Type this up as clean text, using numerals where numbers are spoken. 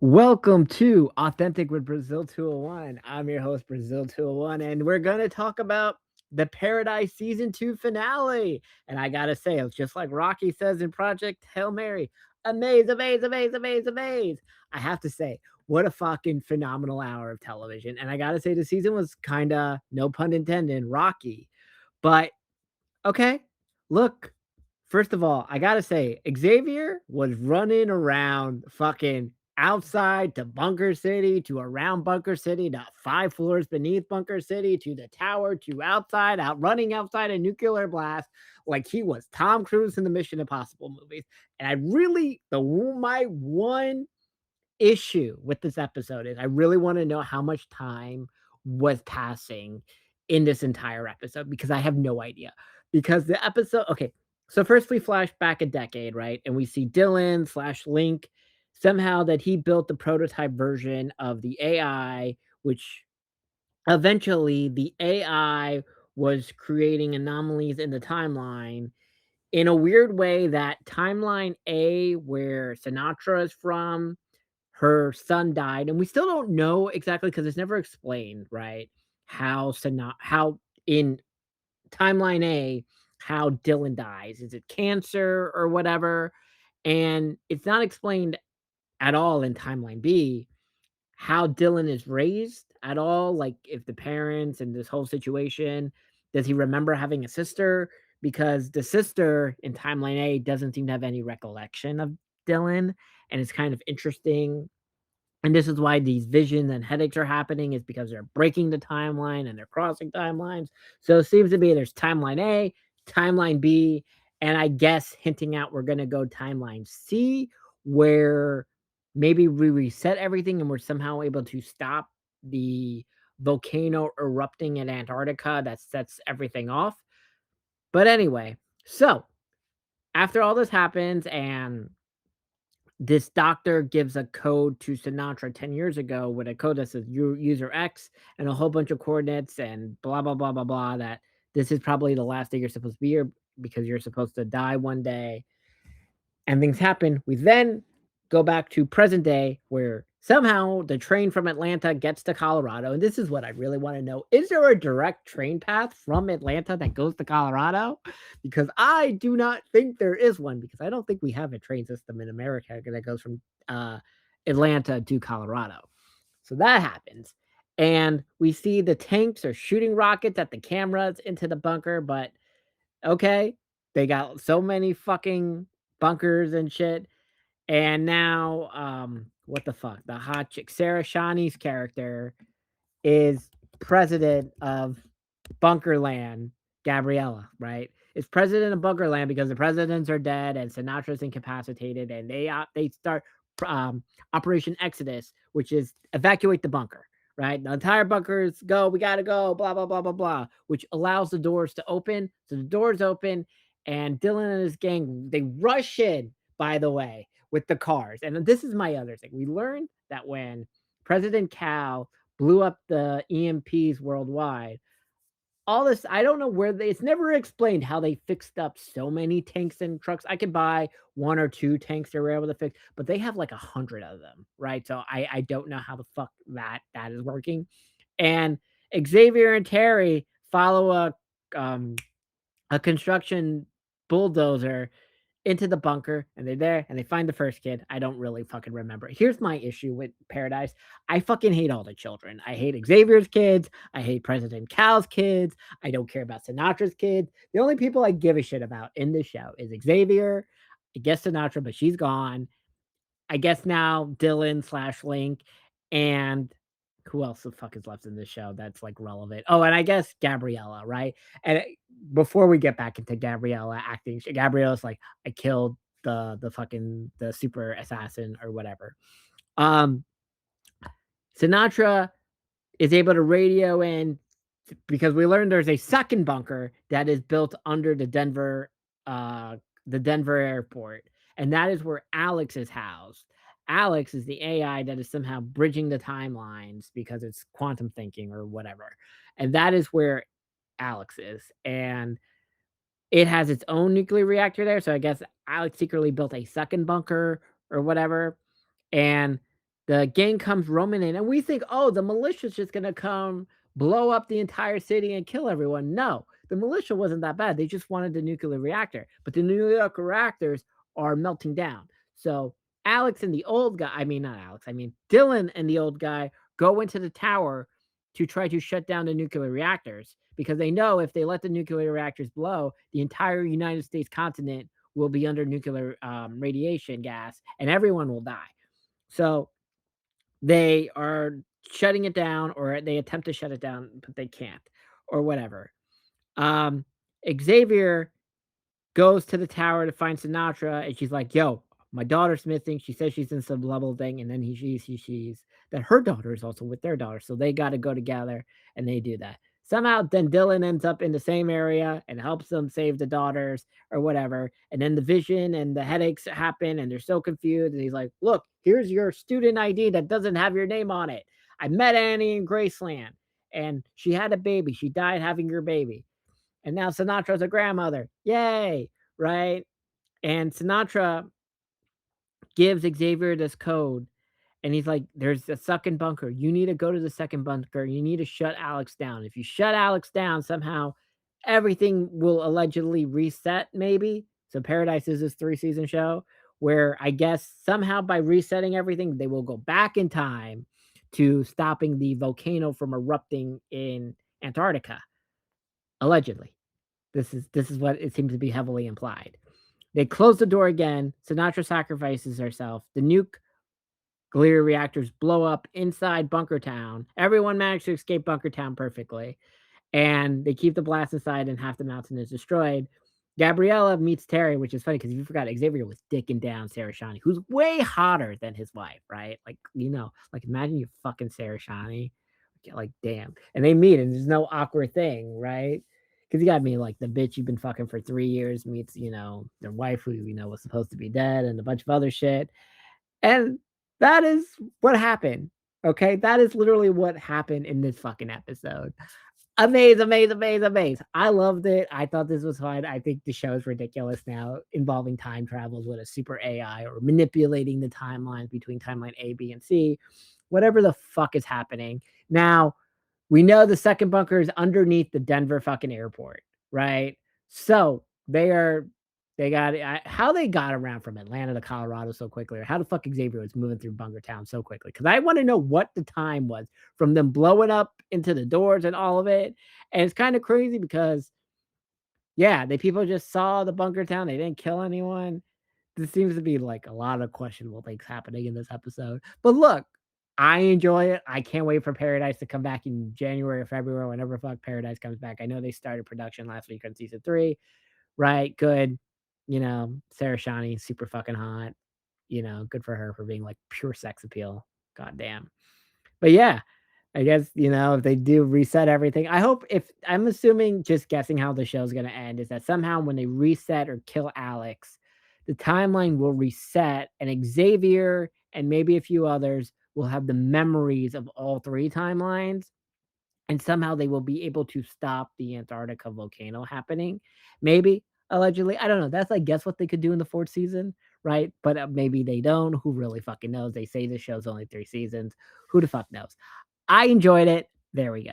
Welcome to Authentic with Brazil 201. I'm your host, Brazil 201, and we're going to talk about the Paradise Season 2 finale. And I got to say, it's just like Rocky says in Project Hail Mary, amaze, amaze, amaze, amaze, amaze. I have to say, what a fucking phenomenal hour of television. And I got to say, the season was kind of, no pun intended, rocky. But okay, look, first of all, I gotta say, Xavier was running around fucking outside to Bunker City, to around Bunker City, to 5 floors beneath Bunker City, to the tower, to outside, out running outside a nuclear blast, like he was Tom Cruise in the Mission Impossible movies. And I really, my one issue with this episode is I really want to know how much time was passing in this entire episode because I have no idea. Because the episode, okay, so first we flash back a decade, right? And we see Dylan slash Link somehow that he built the prototype version of the AI, which eventually the AI was creating anomalies in the timeline in a weird way that timeline A, where Sinatra is from, her son died, and we still don't know exactly because it's never explained, right? How in timeline A, how Dylan dies. Is it cancer or whatever? And it's not explained at all in timeline B how Dylan is raised at all. Like if the parents and this whole situation, does he remember having a sister? Because the sister in timeline A doesn't seem to have any recollection of Dylan. And it's kind of interesting, and this is why these visions and headaches are happening, is because they're breaking the timeline and they're crossing timelines. So it seems to be there's timeline A, timeline B, and I guess hinting out we're going to go timeline C, where maybe we reset everything and we're somehow able to stop the volcano erupting in Antarctica that sets everything off. But anyway, so after all this happens and this doctor gives a code to Sinatra 10 years ago with a code that says user X and a whole bunch of coordinates and blah, blah, blah, blah, blah, that this is probably the last day you're supposed to be here because you're supposed to die one day. And things happen. We then go back to present day where somehow the train from Atlanta gets to Colorado. And this is what I really want to know. Is there a direct train path from Atlanta that goes to Colorado? Because I do not think there is one, because I don't think we have a train system in America that goes from uh, Atlanta to Colorado. So that happens. And we see the tanks are shooting rockets at the cameras into the bunker, but okay, they got so many fucking bunkers and shit. And now, what the fuck? The hot chick, Sarah Shawnee's character, is president of Bunkerland, Gabriella, right? It's president of Bunkerland because the presidents are dead and Sinatra's incapacitated, and they start Operation Exodus, which is evacuate the bunker. Right, the entire bunkers go. We gotta go. Blah blah blah blah blah, which allows the doors to open. So the doors open, and Dylan and his gang they rush in. By the way, with the cars, and this is my other thing. We learned that when President Cal blew up the EMPs worldwide. All this, I don't know where it's never explained how they fixed up so many tanks and trucks. I could buy one or two tanks they were able to fix, but they have like 100 of them, right? So I don't know how the fuck that is working. And Xavier and Terry follow a construction bulldozer into the bunker, and they're there and they find the first kid. I don't really fucking remember. Here's my issue with Paradise. I fucking hate all the children. I hate Xavier's kids. I hate President Cal's kids. I don't care about Sinatra's kids. The only people I give a shit about in this show is Xavier, I guess Sinatra, but she's gone. I guess now Dylan slash Link, and who else the fuck is left in this show that's like relevant? Oh, and I guess Gabriella, right? And before we get back into Gabriella acting, Gabriella's like, I killed the fucking the super assassin or whatever. Um, Sinatra is able to radio in because we learned there's a second bunker that is built under uh the Denver airport, and that is where Alex is housed. Alex is the AI that is somehow bridging the timelines because it's quantum thinking or whatever. And that is where Alex is. And it has its own nuclear reactor there. So I guess Alex secretly built a second bunker or whatever. And the gang comes roaming in, and we think, oh, the militia's just gonna come blow up the entire city and kill everyone. No, the militia wasn't that bad. They just wanted the nuclear reactor, but the nuclear reactors are melting down. So Alex and the old guy, I mean, not Alex, I mean, Dylan and the old guy go into the tower to try to shut down the nuclear reactors because they know if they let the nuclear reactors blow, the entire United States continent will be under nuclear radiation gas and everyone will die. So they are shutting it down or they attempt to shut it down, but they can't or whatever. Um, Xavier goes to the tower to find Sinatra, and she's like, "Yo, my daughter's missing." She says she's in some level thing, and then he sees that her daughter is also with their daughter, so they got to go together, and they do that. Somehow, then Dylan ends up in the same area and helps them save the daughters or whatever. And then the vision and the headaches happen, and they're so confused. And he's like, "Look, here's your student ID that doesn't have your name on it. I met Annie in Graceland, and she had a baby. She died having your baby." And now Sinatra's a grandmother. Yay, right? And Sinatra gives Xavier this code, and he's like, "There's a second bunker. You need to go to the second bunker. You need to shut Alex down. If you shut Alex down, somehow everything will allegedly reset, maybe." So Paradise is this 3-season show where I guess somehow by resetting everything, they will go back in time to stopping the volcano from erupting in Antarctica, allegedly. This is what it seems to be heavily implied. They close the door again. Sinatra sacrifices herself. The nuclear reactors blow up inside Bunker Town. Everyone managed to escape Bunker Town perfectly. And they keep the blast inside, and half the mountain is destroyed. Gabriella meets Terry, which is funny because you forgot Xavier was dicking down Sarah Shawnee, who's way hotter than his wife, right? Like, like imagine you fucking Sarah Shawnee. Like, damn. And they meet, and there's no awkward thing, right? Because you got me like the bitch you've been fucking for 3 years meets, their wife who, was supposed to be dead and a bunch of other shit. And that is what happened. Okay. That is literally what happened in this fucking episode. Amaze, amaze, amaze, amaze. I loved it. I thought this was fun. I think the show is ridiculous now, involving time travels with a super AI or manipulating the timelines between timeline A, B, and C. Whatever the fuck is happening. Now, we know the second bunker is underneath the Denver fucking airport, right? So they got how they got around from Atlanta to Colorado so quickly, or how the fuck Xavier was moving through Bunker Town so quickly. Because I want to know what the time was from them blowing up into the doors and all of it. And it's kind of crazy because, yeah, the people just saw the Bunker Town. They didn't kill anyone. There seems to be like a lot of questionable things happening in this episode. But look, I enjoy it. I can't wait for Paradise to come back in January or February, whenever fuck Paradise comes back. I know they started production last week on season 3. Right, good. Sarah Shawnee, super fucking hot. Good for her for being like pure sex appeal. God damn. But yeah, I guess, if they do reset everything, I hope if I'm assuming, just guessing how the show's gonna end, is that somehow when they reset or kill Alex, the timeline will reset and Xavier and maybe a few others will have the memories of all 3 timelines, and somehow they will be able to stop the Antarctica volcano happening. Maybe, allegedly. I don't know. That's, I guess, what they could do in the 4th season, right? But maybe they don't. Who really fucking knows? They say the show's only 3 seasons. Who the fuck knows? I enjoyed it. There we go.